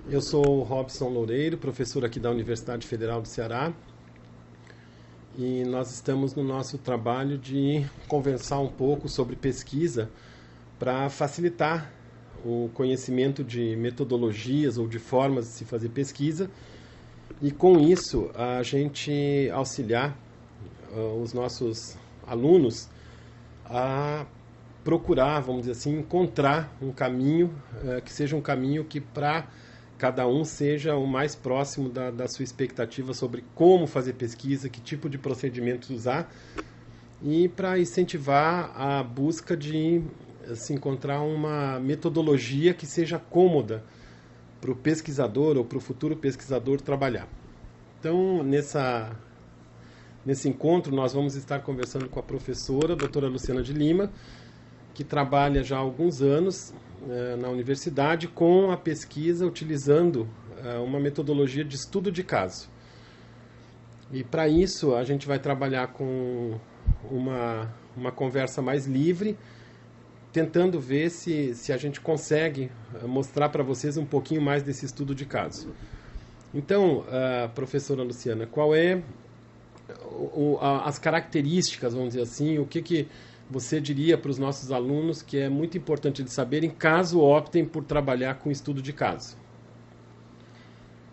Eu sou o Robson Loureiro, professor aqui da Universidade Federal do Ceará, e nós estamos no nosso trabalho de conversar um pouco sobre pesquisa para facilitar o conhecimento de metodologias ou de formas de se fazer pesquisa e, com isso, a gente auxiliar os nossos alunos a procurar, vamos dizer assim, encontrar um caminho que seja um caminho que para cada um seja o mais próximo da sua expectativa sobre como fazer pesquisa, que tipo de procedimentos usar, e para incentivar a busca de se encontrar uma metodologia que seja cômoda para o pesquisador ou para o futuro pesquisador trabalhar. Então, nesse encontro, nós vamos estar conversando com a professora, a doutora Luciana de Lima, que trabalha já há alguns anos na universidade com a pesquisa utilizando uma metodologia de estudo de caso. E para isso a gente vai trabalhar com uma conversa mais livre, tentando ver se a gente consegue mostrar para vocês um pouquinho mais desse estudo de caso. Então, professora Luciana, qual é as características, vamos dizer assim, o que você diria para os nossos alunos que é muito importante eles saberem caso optem por trabalhar com estudo de caso?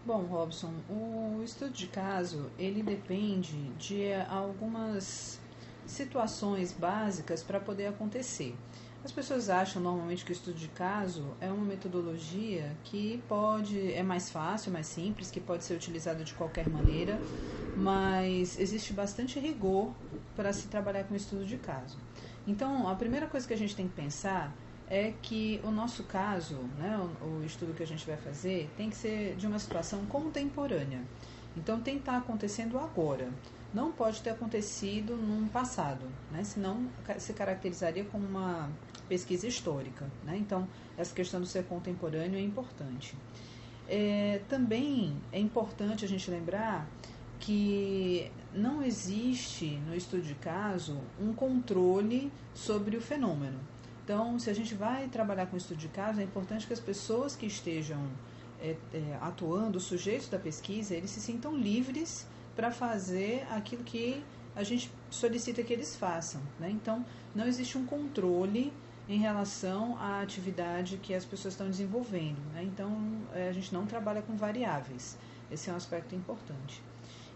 Bom, Robson, o estudo de caso, ele depende de algumas situações básicas para poder acontecer. As pessoas acham normalmente que o estudo de caso é uma metodologia que é mais fácil, mais simples, que pode ser utilizada de qualquer maneira, mas existe bastante rigor para se trabalhar com o estudo de caso. Então, a primeira coisa que a gente tem que pensar é que o nosso caso, né, o estudo que a gente vai fazer, tem que ser de uma situação contemporânea. Então, tem que estar acontecendo agora. Não pode ter acontecido num passado, né? Senão se caracterizaria como uma pesquisa histórica, né? Então, essa questão do ser contemporâneo é importante. Também é importante a gente lembrar que não existe no estudo de caso um controle sobre o fenômeno. Então, se a gente vai trabalhar com estudo de caso, é importante que as pessoas que estejam atuando, os sujeitos da pesquisa, eles se sintam livres para fazer aquilo que a gente solicita que eles façam, né? Então, não existe um controle em relação à atividade que as pessoas estão desenvolvendo, né? Então, a gente não trabalha com variáveis. Esse é um aspecto importante.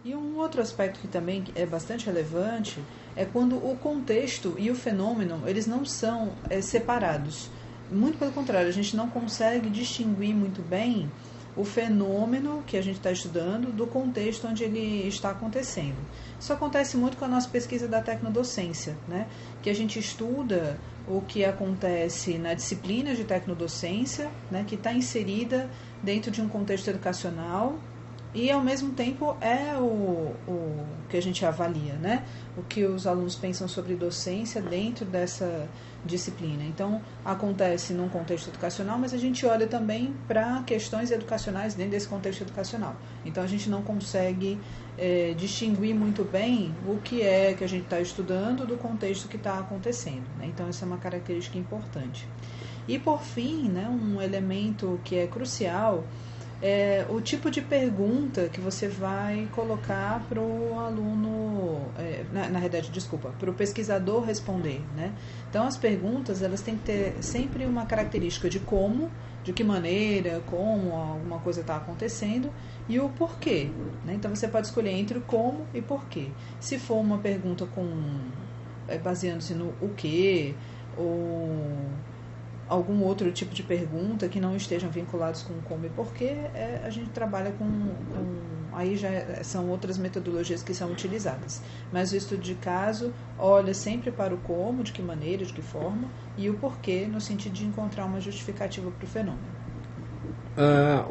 E um outro aspecto que também é bastante relevante é quando o contexto e o fenômeno, eles não são separados. Muito pelo contrário, a gente não consegue distinguir muito bem o fenômeno que a gente está estudando do contexto onde ele está acontecendo. Isso acontece muito com a nossa pesquisa da tecnodocência, né? Que a gente estuda o que acontece na disciplina de tecnodocência, né? Que está inserida dentro de um contexto educacional e, ao mesmo tempo, é o que a gente avalia, né? O que os alunos pensam sobre docência dentro dessa disciplina. Então, acontece num contexto educacional, mas a gente olha também para questões educacionais dentro desse contexto educacional. Então, a gente não consegue distinguir muito bem o que é que a gente está estudando do contexto que está acontecendo, né? Então, essa é uma característica importante. E, por fim, né, um elemento que é crucial o tipo de pergunta que você vai colocar para o aluno, na realidade, desculpa, para o pesquisador responder, né? Então, as perguntas, elas têm que ter sempre uma característica de como, de que maneira, como alguma coisa está acontecendo e o porquê, né? Então, você pode escolher entre o como e porquê. Se for uma pergunta baseando-se no o quê, ou algum outro tipo de pergunta que não estejam vinculados com como e porquê, a gente trabalha aí já são outras metodologias que são utilizadas. Mas o estudo de caso olha sempre para o como, de que maneira, de que forma, e o porquê, no sentido de encontrar uma justificativa para o fenômeno.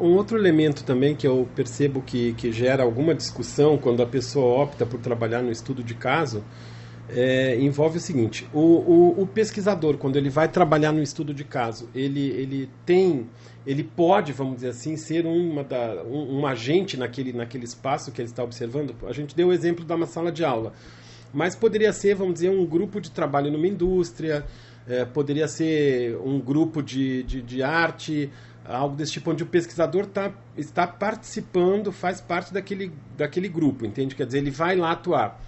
Um outro elemento também que eu percebo que gera alguma discussão quando a pessoa opta por trabalhar no estudo de caso envolve o seguinte: o pesquisador, quando ele vai trabalhar no estudo de caso, ele pode, vamos dizer assim, ser um agente naquele espaço que ele está observando. A gente deu o exemplo de uma sala de aula, mas poderia ser, vamos dizer, um grupo de trabalho numa indústria, poderia ser um grupo de arte, algo desse tipo, onde o pesquisador está participando, faz parte daquele grupo, entende? Quer dizer, ele vai lá atuar,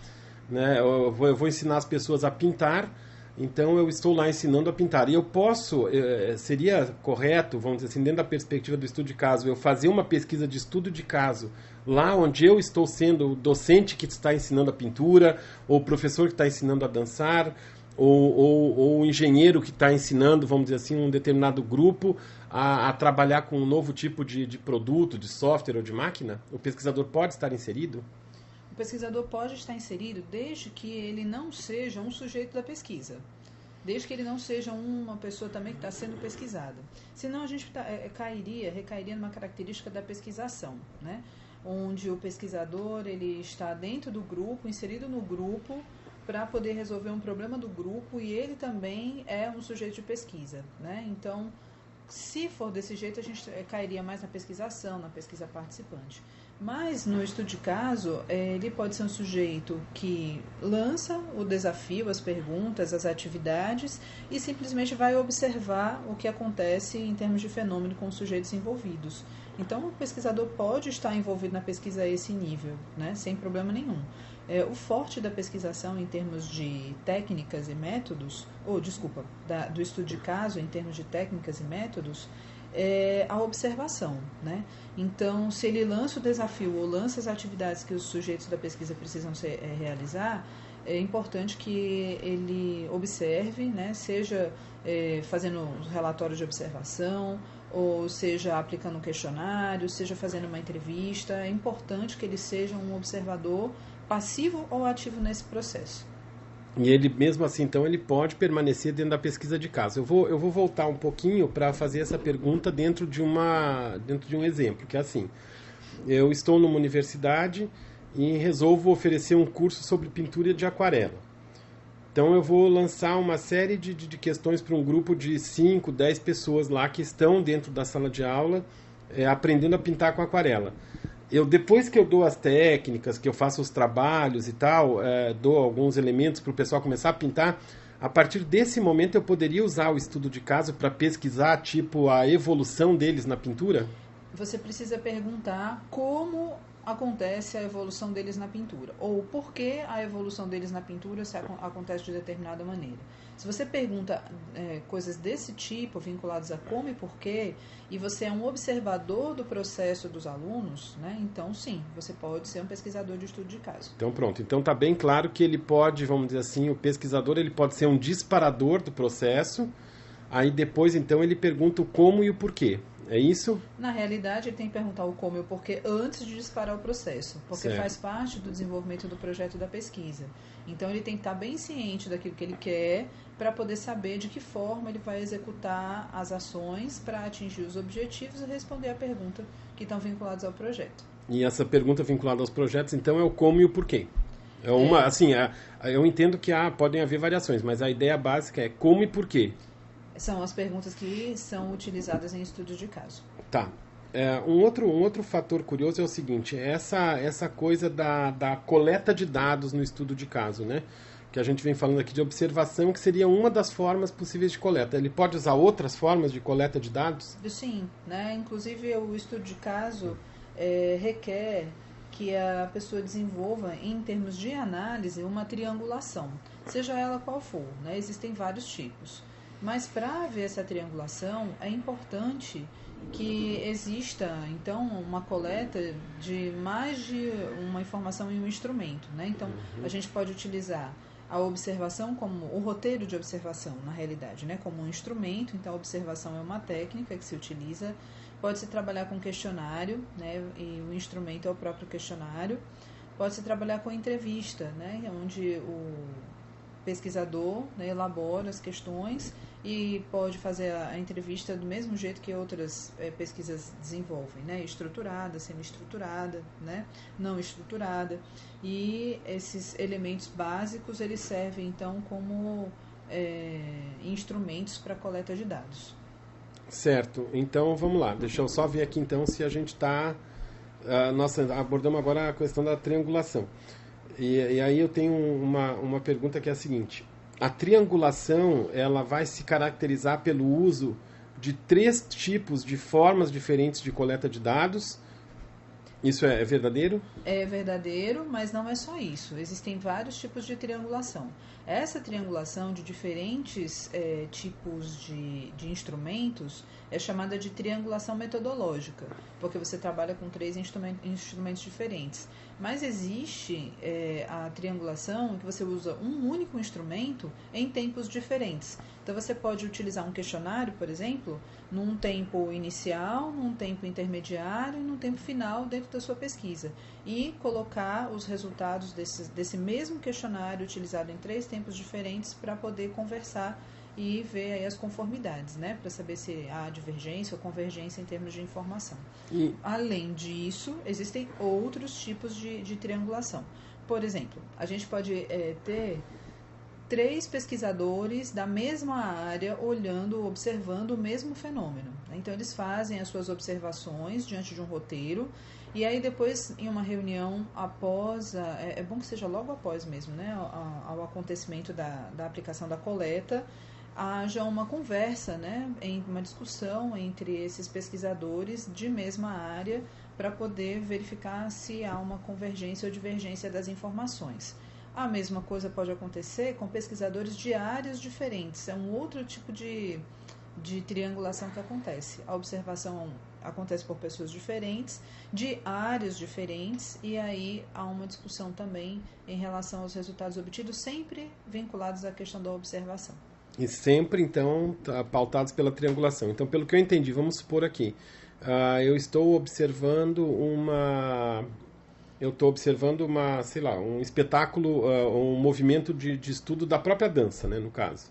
né? Eu vou ensinar as pessoas a pintar, então eu estou lá ensinando a pintar. E eu posso, seria correto, vamos dizer assim, dentro da perspectiva do estudo de caso, eu fazer uma pesquisa de estudo de caso lá onde eu estou sendo o docente que está ensinando a pintura, ou o professor que está ensinando a dançar, ou o engenheiro que está ensinando, vamos dizer assim, um determinado grupo a trabalhar com um novo tipo de produto, de software ou de máquina? O pesquisador pode estar inserido? O pesquisador pode estar inserido desde que ele não seja um sujeito da pesquisa. Desde que ele não seja uma pessoa também que está sendo pesquisada. Senão a gente recairia numa característica da pesquisação, né? Onde o pesquisador ele está dentro do grupo, inserido no grupo, para poder resolver um problema do grupo, e ele também é um sujeito de pesquisa, né? Então, se for desse jeito, a gente cairia mais na pesquisação, na pesquisa participante. Mas, no estudo de caso, ele pode ser um sujeito que lança o desafio, as perguntas, as atividades, e simplesmente vai observar o que acontece em termos de fenômeno com os sujeitos envolvidos. Então, o pesquisador pode estar envolvido na pesquisa a esse nível, né, sem problema nenhum. O forte da pesquisação em termos de técnicas e métodos, do estudo de caso em termos de técnicas e métodos, é a observação, né? Então, se ele lança o desafio ou lança as atividades que os sujeitos da pesquisa precisam realizar, é importante que ele observe, né? Seja fazendo relatórios de observação, ou seja aplicando um questionário, seja fazendo uma entrevista. É importante que ele seja um observador passivo ou ativo nesse processo. E ele, mesmo assim, então, ele pode permanecer dentro da pesquisa de caso. Eu vou voltar um pouquinho para fazer essa pergunta dentro de um exemplo, que é assim. Eu estou numa universidade e resolvo oferecer um curso sobre pintura de aquarela. Então, eu vou lançar uma série de questões para um grupo de 5, 10 pessoas lá que estão dentro da sala de aula aprendendo a pintar com aquarela. Depois que eu dou as técnicas, que eu faço os trabalhos e tal, dou alguns elementos para o pessoal começar a pintar, a partir desse momento eu poderia usar o estudo de caso para pesquisar, tipo, a evolução deles na pintura? Você precisa perguntar como acontece a evolução deles na pintura, ou por que a evolução deles na pintura acontece de determinada maneira. Se você pergunta coisas desse tipo, vinculadas a como e porquê, e você é um observador do processo dos alunos, né, então sim, você pode ser um pesquisador de estudo de caso. Então pronto, então está bem claro que ele pode, vamos dizer assim, o pesquisador ele pode ser um disparador do processo, aí depois então ele pergunta o como e o porquê. É isso? Na realidade, ele tem que perguntar o como e o porquê antes de disparar o processo, porque certo. Faz parte do desenvolvimento do projeto da pesquisa. Então, ele tem que estar bem ciente daquilo que ele quer para poder saber de que forma ele vai executar as ações para atingir os objetivos e responder a pergunta que estão vinculadas ao projeto. E essa pergunta vinculada aos projetos, então, é o como e o porquê. Assim, eu entendo que podem haver variações, mas a ideia básica é como e porquê. São as perguntas que são utilizadas em estudos de caso. Tá. Um outro fator curioso é o seguinte, essa coisa da coleta de dados no estudo de caso, né? Que a gente vem falando aqui de observação, que seria uma das formas possíveis de coleta. Ele pode usar outras formas de coleta de dados? Sim, né? Inclusive o estudo de caso requer que a pessoa desenvolva, em termos de análise, uma triangulação, seja ela qual for, né? Existem vários tipos. Mas para haver essa triangulação, é importante que exista, então, uma coleta de mais de uma informação em um instrumento, né? Então, a gente pode utilizar a observação como o roteiro de observação, na realidade, né? Como um instrumento. Então, a observação é uma técnica que se utiliza. Pode-se trabalhar com questionário, né? E o instrumento é o próprio questionário. Pode-se trabalhar com entrevista, né? Onde o pesquisador, né, elabora as questões e pode fazer a entrevista do mesmo jeito que outras pesquisas desenvolvem, né, estruturada, semi-estruturada, né, não estruturada. E esses elementos básicos eles servem então como instrumentos para coleta de dados. Certo. Então vamos lá. Deixa eu só ver aqui então se a gente está nós abordamos agora a questão da triangulação. E aí eu tenho uma pergunta que é a seguinte. A triangulação, ela vai se caracterizar pelo uso de 3 tipos de formas diferentes de coleta de dados. Isso é verdadeiro? É verdadeiro, mas não é só isso. Existem vários tipos de triangulação. Essa triangulação de diferentes tipos de instrumentos é chamada de triangulação metodológica, porque você trabalha com 3 instrumentos diferentes. Mas existe a triangulação em que você usa um único instrumento em tempos diferentes. Então, você pode utilizar um questionário, por exemplo, num tempo inicial, num tempo intermediário e num tempo final dentro da sua pesquisa. E colocar os resultados desse mesmo questionário utilizado em 3 tempos diferentes para poder conversar e ver aí as conformidades, né? Para saber se há divergência ou convergência em termos de informação. Além disso, existem outros tipos de triangulação. Por exemplo, a gente pode ter 3 pesquisadores da mesma área observando o mesmo fenômeno. Então, eles fazem as suas observações diante de um roteiro e aí depois, em uma reunião após, é bom que seja logo após mesmo, né, ao acontecimento da aplicação da coleta, haja uma conversa, né, uma discussão entre esses pesquisadores de mesma área para poder verificar se há uma convergência ou divergência das informações. A mesma coisa pode acontecer com pesquisadores de áreas diferentes. É um outro tipo de triangulação que acontece. A observação acontece por pessoas diferentes, de áreas diferentes, e aí há uma discussão também em relação aos resultados obtidos, sempre vinculados à questão da observação. E sempre, então, pautados pela triangulação. Então, pelo que eu entendi, vamos supor aqui, eu estou observando sei lá, um espetáculo, um movimento de estudo da própria dança, né, no caso.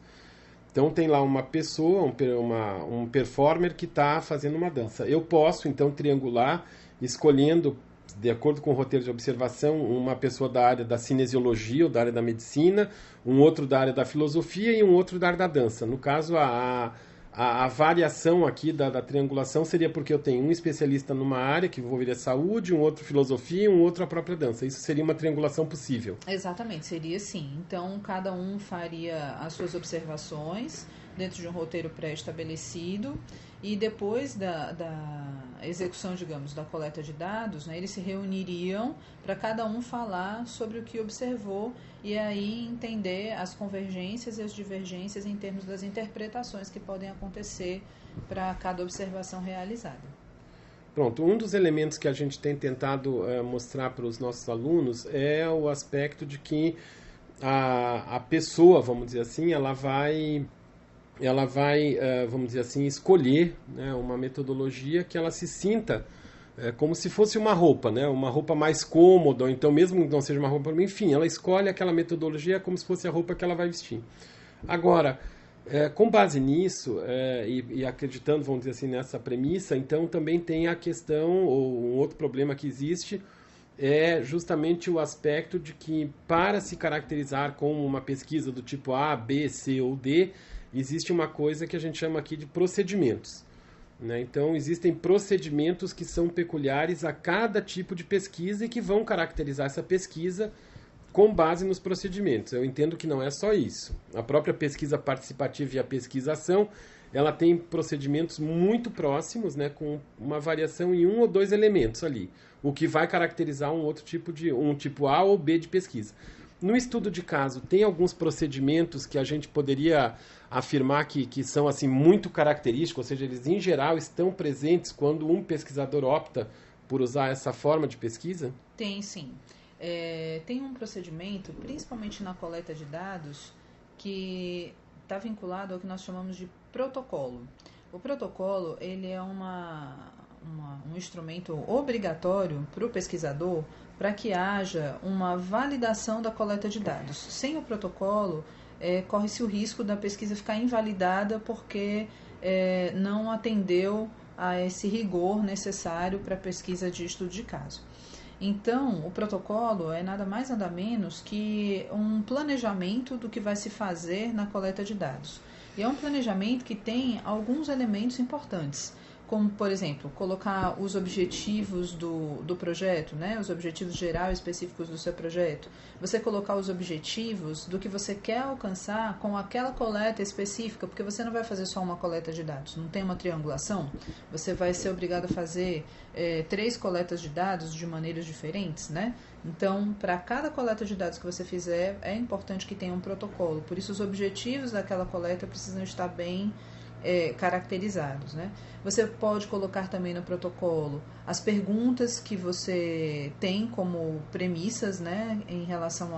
Então, tem lá uma pessoa, um performer que está fazendo uma dança. Eu posso, então, triangular, escolhendo, de acordo com o roteiro de observação, uma pessoa da área da cinesiologia ou da área da medicina, um outro da área da filosofia e um outro da área da dança. No caso, a variação aqui da triangulação seria porque eu tenho um especialista numa área que envolveria saúde, um outro filosofia e um outro a própria dança. Isso seria uma triangulação possível. Exatamente, seria sim. Então, cada um faria as suas observações dentro de um roteiro pré-estabelecido e depois da execução, digamos, da coleta de dados, né, eles se reuniriam para cada um falar sobre o que observou e aí entender as convergências e as divergências em termos das interpretações que podem acontecer para cada observação realizada. Pronto, um dos elementos que a gente tem tentado mostrar para os nossos alunos é o aspecto de que a pessoa, vamos dizer assim, ela vai, vamos dizer assim, escolher, né, uma metodologia que ela se sinta como se fosse uma roupa, né, uma roupa mais cômoda, ou então mesmo que não seja uma roupa, enfim, ela escolhe aquela metodologia como se fosse a roupa que ela vai vestir. Agora, com base nisso, e acreditando, vamos dizer assim, nessa premissa, então também tem a questão, ou um outro problema que existe, é justamente o aspecto de que, para se caracterizar como uma pesquisa do tipo A, B, C ou D, existe uma coisa que a gente chama aqui de procedimentos, né? Então, existem procedimentos que são peculiares a cada tipo de pesquisa e que vão caracterizar essa pesquisa com base nos procedimentos. Eu entendo que não é só isso. A própria pesquisa participativa e a pesquisação, ela tem procedimentos muito próximos, né, com uma variação em 1 ou 2 elementos ali, o que vai caracterizar um tipo A ou B de pesquisa. No estudo de caso, tem alguns procedimentos que a gente poderia afirmar que são assim, muito característicos, ou seja, eles em geral estão presentes quando um pesquisador opta por usar essa forma de pesquisa? Tem sim. Tem um procedimento, principalmente na coleta de dados, que está vinculado ao que nós chamamos de protocolo. O protocolo ele é um instrumento obrigatório para o pesquisador para que haja uma validação da coleta de dados. Sem o protocolo, corre-se o risco da pesquisa ficar invalidada porque não atendeu a esse rigor necessário para a pesquisa de estudo de caso. Então, o protocolo é nada mais nada menos que um planejamento do que vai se fazer na coleta de dados. E é um planejamento que tem alguns elementos importantes. como, por exemplo, colocar os objetivos do projeto, né? Os objetivos gerais específicos do seu projeto. Você colocar os objetivos do que você quer alcançar com aquela coleta específica, porque você não vai fazer só uma coleta de dados, não tem uma triangulação. Você vai ser obrigado a fazer 3 coletas de dados de maneiras diferentes, né? Então, para cada coleta de dados que você fizer, é importante que tenha um protocolo. Por isso, os objetivos daquela coleta precisam estar bem caracterizados, né? Você pode colocar também no protocolo as perguntas que você tem como premissas, né, em relação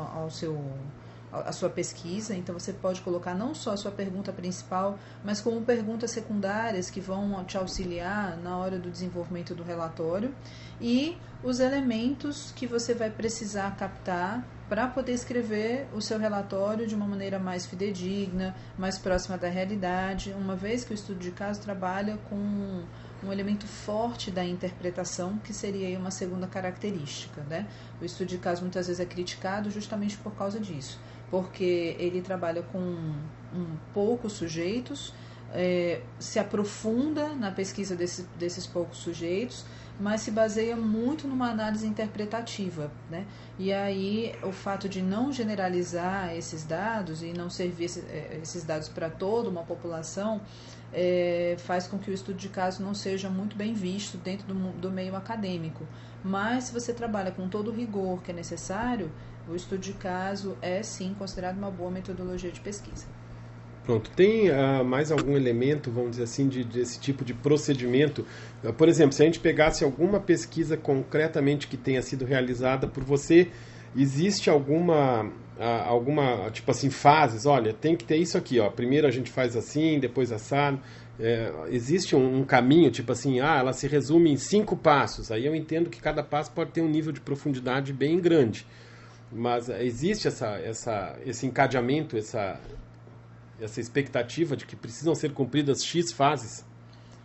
à sua pesquisa. Então você pode colocar não só a sua pergunta principal, mas como perguntas secundárias que vão te auxiliar na hora do desenvolvimento do relatório, e os elementos que você vai precisar captar para poder escrever o seu relatório de uma maneira mais fidedigna, mais próxima da realidade, uma vez que o estudo de caso trabalha com um elemento forte da interpretação, que seria aí uma segunda característica, né? O estudo de caso muitas vezes é criticado justamente por causa disso, porque ele trabalha com poucos sujeitos, se aprofunda na pesquisa desses poucos sujeitos, mas se baseia muito numa análise interpretativa, né? E aí o fato de não generalizar esses dados e não servir esses dados para toda uma população faz com que o estudo de caso não seja muito bem visto dentro do meio acadêmico. Mas se você trabalha com todo o rigor que é necessário, o estudo de caso é sim considerado uma boa metodologia de pesquisa. Pronto, tem mais algum elemento, vamos dizer assim, desse tipo de procedimento? Por exemplo, se a gente pegasse alguma pesquisa concretamente que tenha sido realizada por você, existe alguma tipo assim, fases? Olha, tem que ter isso aqui, ó. Primeiro a gente faz assim, depois assado. Existe um caminho, tipo assim, ela se resume em 5 passos. Aí eu entendo que cada passo pode ter um nível de profundidade bem grande. Mas existe esse encadeamento, essa expectativa de que precisam ser cumpridas X fases?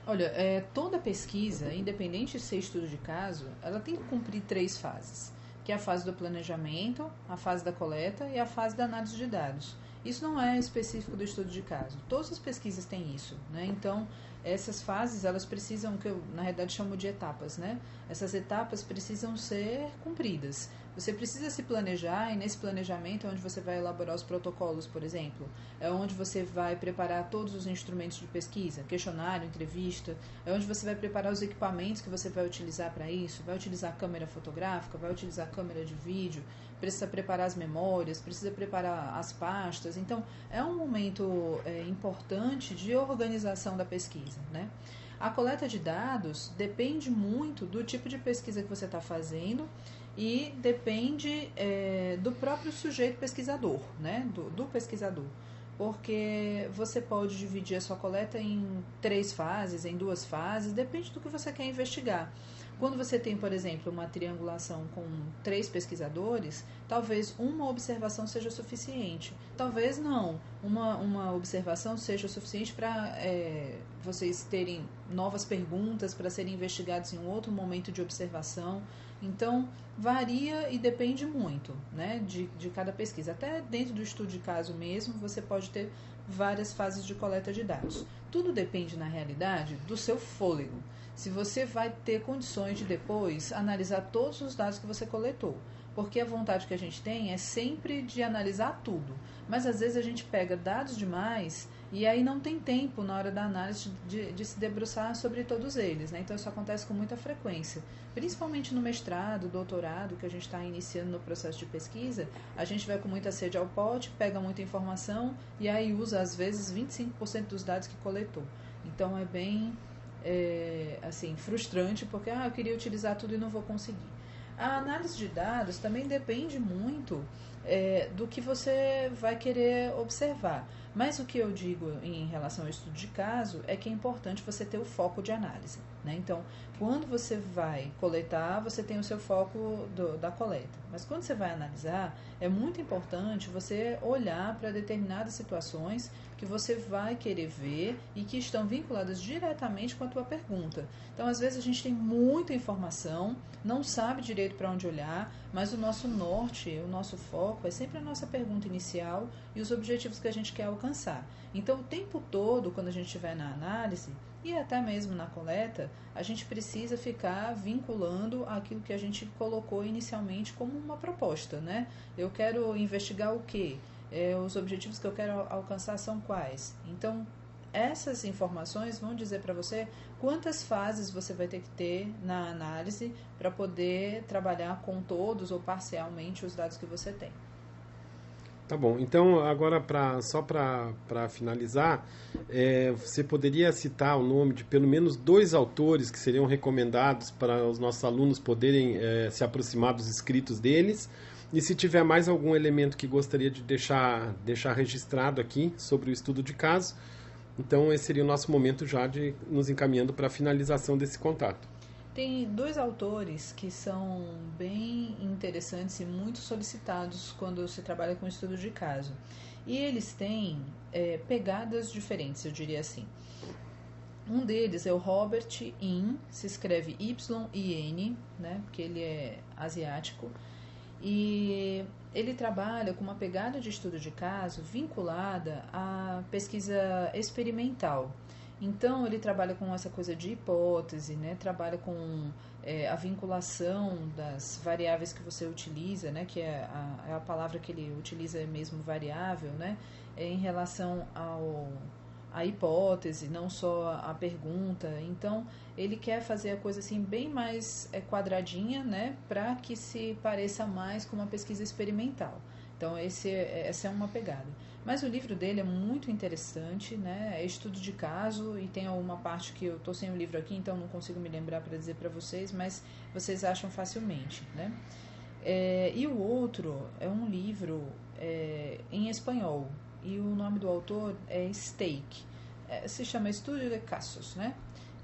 Olha, toda pesquisa, independente de ser estudo de caso, ela tem que cumprir 3 fases, que é a fase do planejamento, a fase da coleta e a fase da análise de dados. Isso não é específico do estudo de caso. Todas as pesquisas têm isso, né? Então, essas fases, elas precisam, que eu na realidade chamo de etapas, né? Essas etapas precisam ser cumpridas. Você precisa se planejar, e nesse planejamento é onde você vai elaborar os protocolos, por exemplo. É onde você vai preparar todos os instrumentos de pesquisa, questionário, entrevista. É onde você vai preparar os equipamentos que você vai utilizar para isso. Vai utilizar câmera fotográfica, vai utilizar câmera de vídeo, precisa preparar as memórias, precisa preparar as pastas. Então, é um momento importante de organização da pesquisa, né? A coleta de dados depende muito do tipo de pesquisa que você está fazendo e depende do próprio sujeito pesquisador, né? do pesquisador. Porque você pode dividir a sua coleta em 3 fases, em 2 fases, depende do que você quer investigar. Quando você tem, por exemplo, uma triangulação com 3 pesquisadores, talvez uma observação seja suficiente. Talvez não. Uma observação seja suficiente para vocês terem novas perguntas para serem investigadas em um outro momento de observação. Então, varia e depende muito, né, de cada pesquisa. Até dentro do estudo de caso mesmo, você pode ter várias fases de coleta de dados. Tudo depende, na realidade, do seu fôlego. Se você vai ter condições de depois analisar todos os dados que você coletou. Porque a vontade que a gente tem é sempre de analisar tudo. Mas às vezes a gente pega dados demais e aí não tem tempo na hora da análise de se debruçar sobre todos eles, né? Então isso acontece com muita frequência. Principalmente no mestrado, doutorado, que a gente está iniciando no processo de pesquisa, a gente vai com muita sede ao pote, pega muita informação e aí usa às vezes 25% dos dados que coletou. Então é bem assim, frustrante, porque eu queria utilizar tudo e não vou conseguir. A análise de dados também depende muito do que você vai querer observar. Mas o que eu digo em relação ao estudo de caso é que é importante você ter o foco de análise, né? Então, quando você vai coletar, você tem o seu foco da coleta. Mas quando você vai analisar, é muito importante você olhar para determinadas situações que você vai querer ver e que estão vinculadas diretamente com a tua pergunta. Então, às vezes a gente tem muita informação, não sabe direito para onde olhar, mas o nosso norte, o nosso foco é sempre a nossa pergunta inicial e os objetivos que a gente quer alcançar. alcançar. Então, o tempo todo, quando a gente estiver na análise e até mesmo na coleta, a gente precisa ficar vinculando aquilo que a gente colocou inicialmente como uma proposta, né? Eu quero investigar o quê? Os objetivos que eu quero alcançar são quais? Então, essas informações vão dizer para você quantas fases você vai ter que ter na análise para poder trabalhar com todos ou parcialmente os dados que você tem. Tá bom. Então, agora, só para finalizar, você poderia citar o nome de pelo menos 2 autores que seriam recomendados para os nossos alunos poderem se aproximar dos escritos deles? E se tiver mais algum elemento que gostaria de deixar registrado aqui sobre o estudo de caso, então esse seria o nosso momento já de nos encaminhando para a finalização desse contato. Tem 2 autores que são bem interessantes e muito solicitados quando se trabalha com estudo de caso. E eles têm pegadas diferentes, eu diria assim. Um deles é o Robert Yin, se escreve Y-I-N, né, porque ele é asiático. E ele trabalha com uma pegada de estudo de caso vinculada à pesquisa experimental. Então, ele trabalha com essa coisa de hipótese, né? Trabalha com a vinculação das variáveis que você utiliza, né? Que é a palavra que ele utiliza é mesmo variável, né? Em relação a hipótese, não só a pergunta. Então, ele quer fazer a coisa assim bem mais quadradinha, né, para que se pareça mais com uma pesquisa experimental. Então, essa é uma pegada. Mas o livro dele é muito interessante, né, é estudo de caso, e tem uma parte que eu estou sem o livro aqui, então não consigo me lembrar para dizer para vocês, mas vocês acham facilmente, né. E o outro é um livro em espanhol, e o nome do autor é Stake. Se chama Estudio de Casos, né?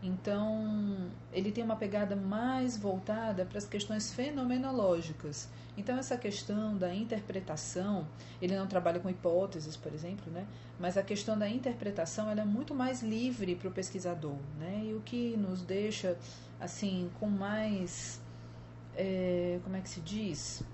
Então, ele tem uma pegada mais voltada para as questões fenomenológicas. Então, essa questão da interpretação, ele não trabalha com hipóteses, por exemplo, né? Mas a questão da interpretação, ela é muito mais livre para o pesquisador, né? E o que nos deixa, assim, com mais, como é que se diz?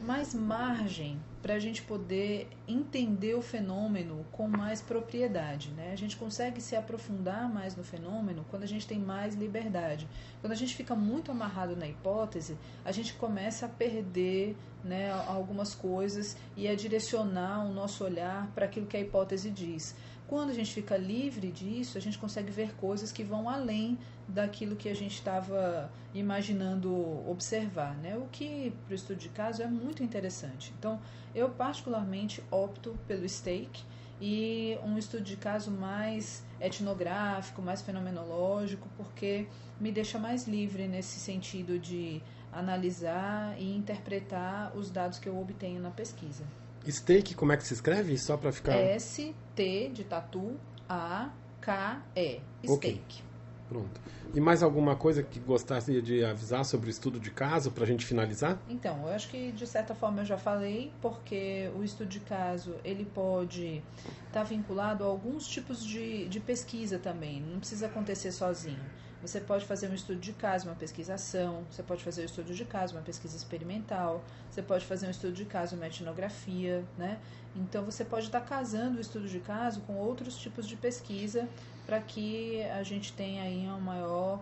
Mais margem para a gente poder entender o fenômeno com mais propriedade, né? A gente consegue se aprofundar mais no fenômeno quando a gente tem mais liberdade. Quando a gente fica muito amarrado na hipótese, a gente começa a perder, né, algumas coisas e a direcionar o nosso olhar para aquilo que a hipótese diz. Quando a gente fica livre disso, a gente consegue ver coisas que vão além daquilo que a gente estava imaginando observar, né? O que, para o estudo de caso, é muito interessante. Então, eu particularmente opto pelo Stake e um estudo de caso mais etnográfico, mais fenomenológico, porque me deixa mais livre nesse sentido de analisar e interpretar os dados que eu obtenho na pesquisa. Stake, como é que se escreve? Só para ficar... S-T de tatu, A-K-E. Stake. Okay. Pronto. E mais alguma coisa que gostaria de avisar sobre o estudo de caso para a gente finalizar? Então, eu acho que de certa forma eu já falei, porque o estudo de caso ele pode estar vinculado a alguns tipos de pesquisa também, não precisa acontecer sozinho. Você pode fazer um estudo de caso, uma pesquisação, você pode fazer um estudo de caso, uma pesquisa experimental, você pode fazer um estudo de caso, uma etnografia, né? Então, você pode estar casando o estudo de caso com outros tipos de pesquisa para que a gente tenha aí uma maior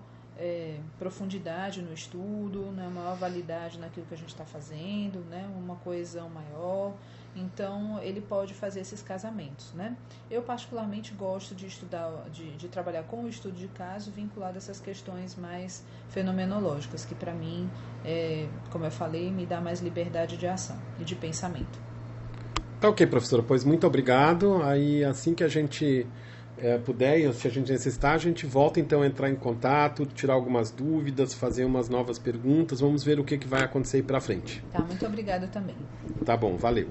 profundidade no estudo, né? Maior validade naquilo que a gente está fazendo, né? Uma coesão maior. Então, ele pode fazer esses casamentos, né? Eu, particularmente, gosto de estudar, de trabalhar com o estudo de caso vinculado a essas questões mais fenomenológicas, que, para mim, como eu falei, me dá mais liberdade de ação e de pensamento. Tá ok, professora. Pois muito obrigado. Aí, assim que a gente puder, e se a gente necessitar, a gente volta, então, a entrar em contato, tirar algumas dúvidas, fazer umas novas perguntas. Vamos ver o que vai acontecer aí para frente. Tá, muito obrigada também. Tá bom, valeu.